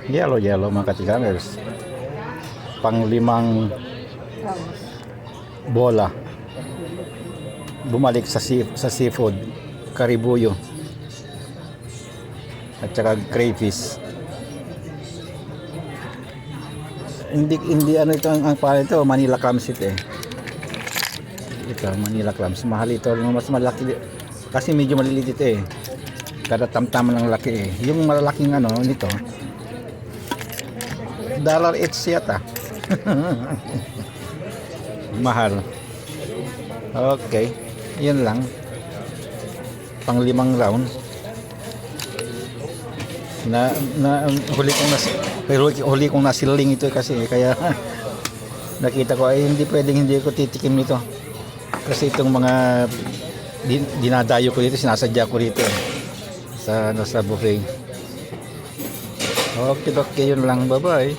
Yellow mga katigangers. Pang-limang bola. Bumalik sa seafood. Karibuyo. At saka crayfish. Hindi ano ito ang pangalan ito, Manila clams ito eh. Ito, Manila clams. Mahal ito, mas malaki kasi medyo maliliit ito eh. Kada tamtam ng laki eh. Yung malalaking ano nito, dollar each yata. Mahal. Okay, yun lang. Pang-limang round. Huli kong nasiling ito kasi kaya nakita ko ay hindi ko titikim nito kasi itong mga dinadayo ko dito, sinasadya ko dito sa buffet. Okay, yun lang, bye bye.